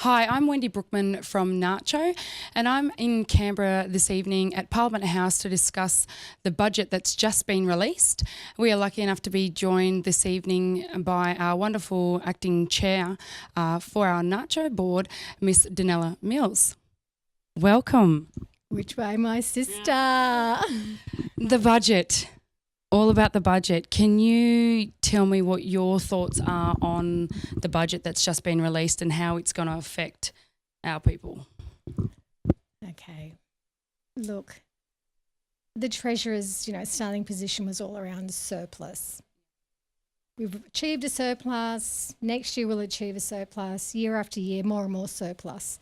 Hi, I'm Wendy Brookman from NACCHO, and I'm in Canberra this evening at Parliament House to discuss the budget that's just been released. We are lucky enough to be joined this evening by our wonderful acting chair for our NACCHO board, Miss Donella Mills. Welcome. Which way, my sister? The budget. All about the budget. Can you tell me what your thoughts are on the budget that's just been released and how it's going to affect our people? Okay. Look, the Treasurer's, starting position was all around surplus. We've achieved a surplus. Next year we'll achieve a surplus. Year after year, more and more surplus.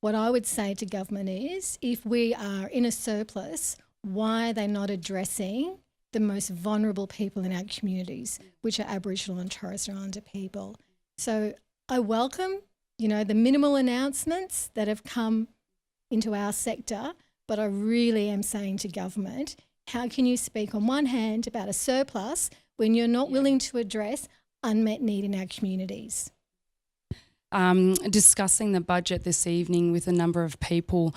What I would say to government is, if we are in a surplus, why are they not addressing the most vulnerable people in our communities, which are Aboriginal and Torres Strait Islander people? So I welcome, the minimal announcements that have come into our sector, but I really am saying to government, how can you speak on one hand about a surplus when you're not willing to address unmet need in our communities? Discussing the budget this evening with a number of people,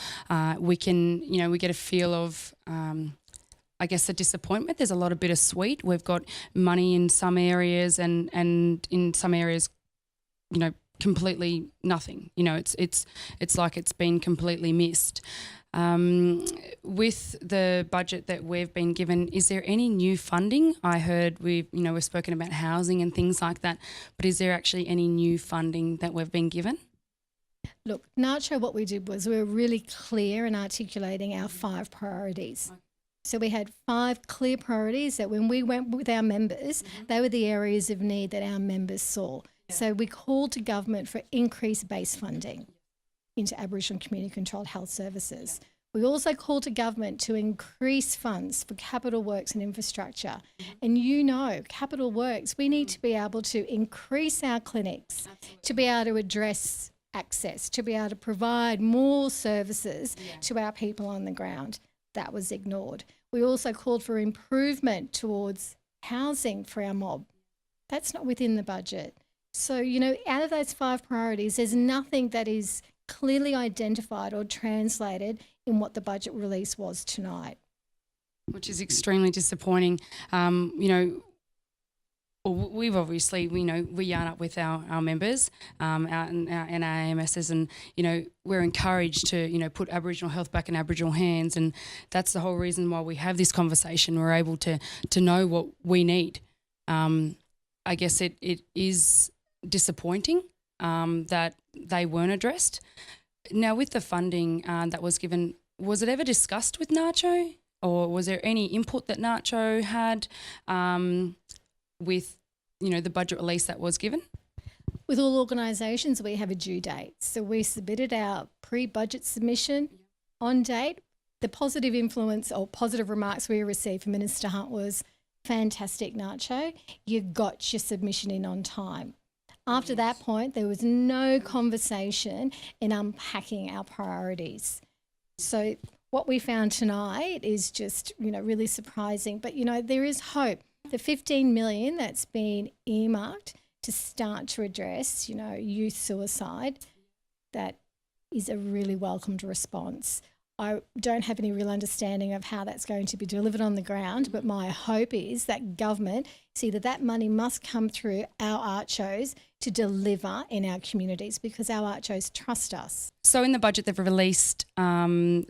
we get a feel of I guess the disappointment. There's a lot of bittersweet. We've got money in some areas and in some areas, completely nothing. It's like it's been completely missed. With the budget that we've been given, is there any new funding? I heard we've spoken about housing and things like that, but is there actually any new funding that we've been given? Look, NACCHO, what we did was we were really clear in articulating our 5 priorities. So we had 5 clear priorities that when we went with our members, they were the areas of need that our members saw. Yeah. So we called to government for increased base funding into Aboriginal community-controlled health services. We also called to government to increase funds for capital works and infrastructure. And capital works, we need to be able to increase our clinics, to be able to address access, to be able to provide more services to our people on the ground. That was ignored. We also called for improvement towards housing for our mob. That's not within the budget. So, out of those 5 priorities, there's nothing that is clearly identified or translated in what the budget release was tonight. Which is extremely disappointing. We've obviously, we yarn up with our members and our AMSs, and, we're encouraged to, put Aboriginal health back in Aboriginal hands, and that's the whole reason why we have this conversation. We're able to know what we need. I guess it is disappointing that they weren't addressed. Now, with the funding that was given, was it ever discussed with NACCHO, or was there any input that NACCHO had with the budget release that was given? With all organisations, we have a due date. So we submitted our pre-budget submission on date. The positive influence or positive remarks we received from Minister Hunt was, fantastic, NACCHO, you got your submission in on time. After that point, there was no conversation in unpacking our priorities. So what we found tonight is just, really surprising. But, there is hope. The 15 million that's been earmarked to start to address, youth suicide, that is a really welcomed response. I don't have any real understanding of how that's going to be delivered on the ground, but my hope is that government see that money must come through our ARCHOs to deliver in our communities, because our ARCHOs trust us. So in the budget they've released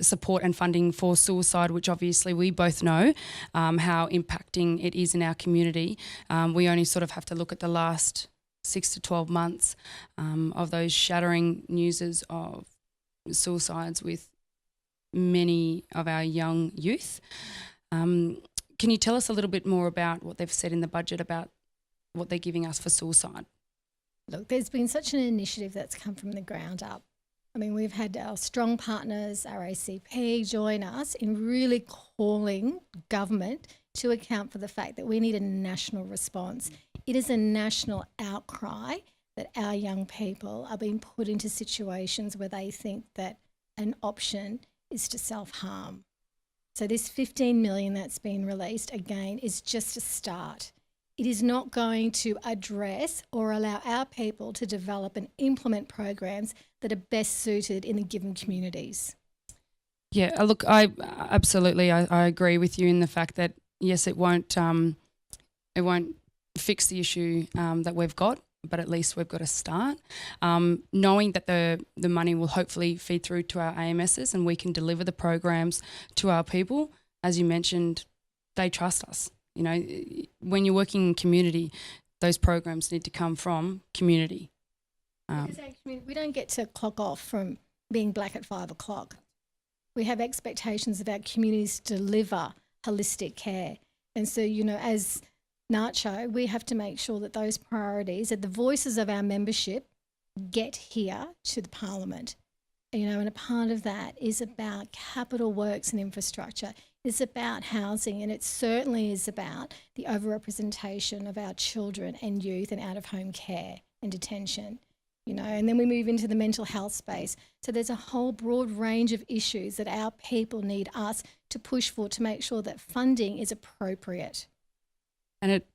support and funding for suicide, which obviously we both know how impacting it is in our community. We only sort of have to look at the last 6 to 12 months of those shattering newses of suicides with many of our young youth. Can you tell us a little bit more about what they've said in the budget about what they're giving us for suicide? Look, there's been such an initiative that's come from the ground up. I mean, we've had our strong partners, our ACP, join us in really calling government to account for the fact that we need a national response. It is a national outcry that our young people are being put into situations where they think that an option is to self-harm. So this 15 million that's been released, again, is just a start. It is not going to address or allow our people to develop and implement programs that are best suited in the given communities. Yeah, look, I absolutely, I agree with you in the fact that yes, it won't fix the issue that we've got, but at least we've got a start. Knowing that the money will hopefully feed through to our AMSs and we can deliver the programs to our people. As you mentioned, they trust us. You know, when you're working in community, those programs need to come from community. Because actually, we don't get to clock off from being black at 5 o'clock. We have expectations of our communities to deliver holistic care. And so, you know, as NACCHO, we have to make sure that those priorities, that the voices of our membership get here to the Parliament. You know, and a part of that is about capital works and infrastructure. It's about housing, and it certainly is about the overrepresentation of our children and youth and out-of-home care and detention. You know, and then we move into the mental health space. So there's a whole broad range of issues that our people need us to push for to make sure that funding is appropriate. And it,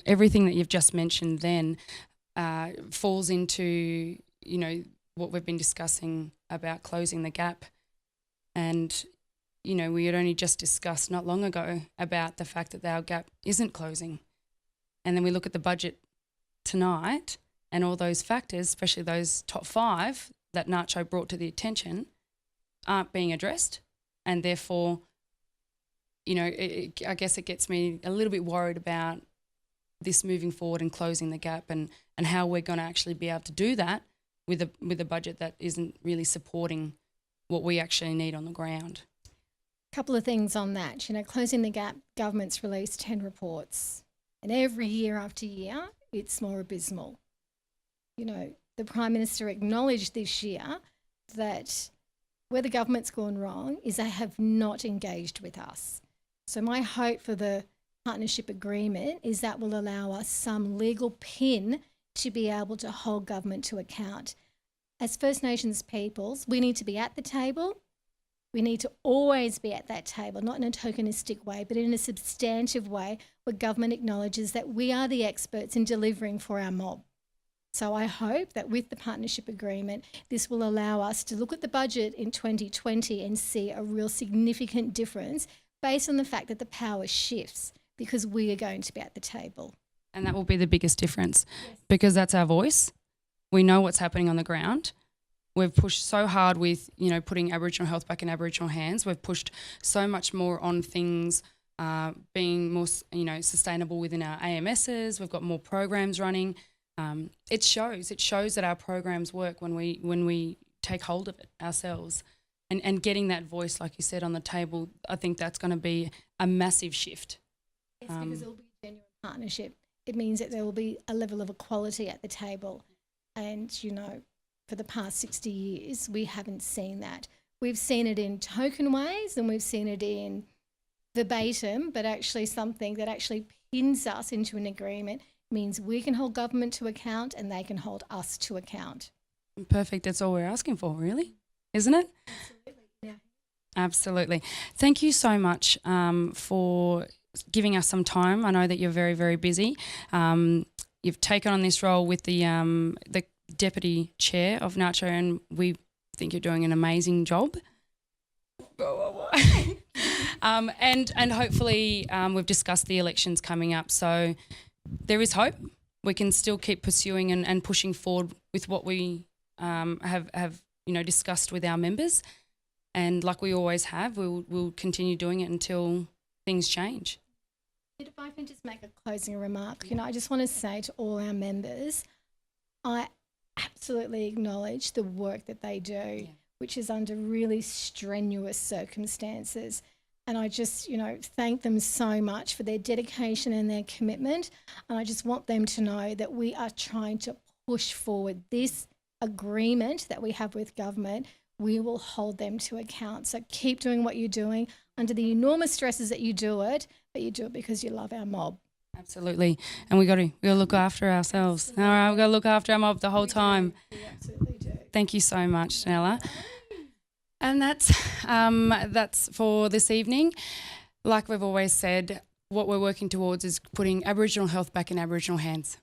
everything that you've just mentioned then falls into, you know, what we've been discussing about closing the gap. And, you know, we had only just discussed not long ago about the fact that our gap isn't closing. And then we look at the budget tonight and all those factors, especially those top 5 that NACCHO brought to the attention, aren't being addressed. And therefore, you know, I guess it gets me a little bit worried about this moving forward and closing the gap and how we're going to actually be able to do that with a budget that isn't really supporting what we actually need on the ground. A couple of things on that. You know, closing the gap, government's released 10 reports. And every year after year, it's more abysmal. You know, the Prime Minister acknowledged this year that where the government's gone wrong is they have not engaged with us. So my hope for the partnership agreement is that will allow us some legal pin to be able to hold government to account. As First Nations peoples, we need to be at the table. We need to always be at that table, not in a tokenistic way, but in a substantive way where government acknowledges that we are the experts in delivering for our mob. So I hope that with the partnership agreement, this will allow us to look at the budget in 2020 and see a real significant difference based on the fact that the power shifts because we are going to be at the table. And that will be the biggest difference. Yes. Because that's our voice. We know what's happening on the ground. We've pushed so hard with, you know, putting Aboriginal health back in Aboriginal hands. We've pushed so much more on things being more, you know, sustainable within our AMSs. We've got more programs running. It shows that our programs work when we take hold of it ourselves. And getting that voice, like you said, on the table, I think that's going to be a massive shift. Yes, because it will be a genuine partnership. It means that there will be a level of equality at the table. And, you know, for the past 60 years, we haven't seen that. We've seen it in token ways and we've seen it in verbatim, but actually something that actually pins us into an agreement means we can hold government to account and they can hold us to account. Perfect. That's all we're asking for, really, isn't it? Absolutely, yeah. Absolutely. Thank you so much for giving us some time. I know that you're very, very busy. You've taken on this role with the Deputy Chair of NACCHO and we think you're doing an amazing job. And hopefully we've discussed the elections coming up. So there is hope. We can still keep pursuing and pushing forward with what we have you know, discussed with our members. And like we always have, we'll continue doing it until things change. If I can just make a closing remark, you know, I just want to say to all our members, I absolutely acknowledge the work that they do, which is under really strenuous circumstances. And I just, you know, thank them so much for their dedication and their commitment. And I just want them to know that we are trying to push forward this agreement that we have with government. We will hold them to account. So keep doing what you're doing under the enormous stresses that you do it, but you do it because you love our mob. Absolutely. And we got to look after ourselves. All right, we've got to look after our mob the whole time. We absolutely do. Thank you so much, Donella. And that's for this evening. Like we've always said, what we're working towards is putting Aboriginal health back in Aboriginal hands.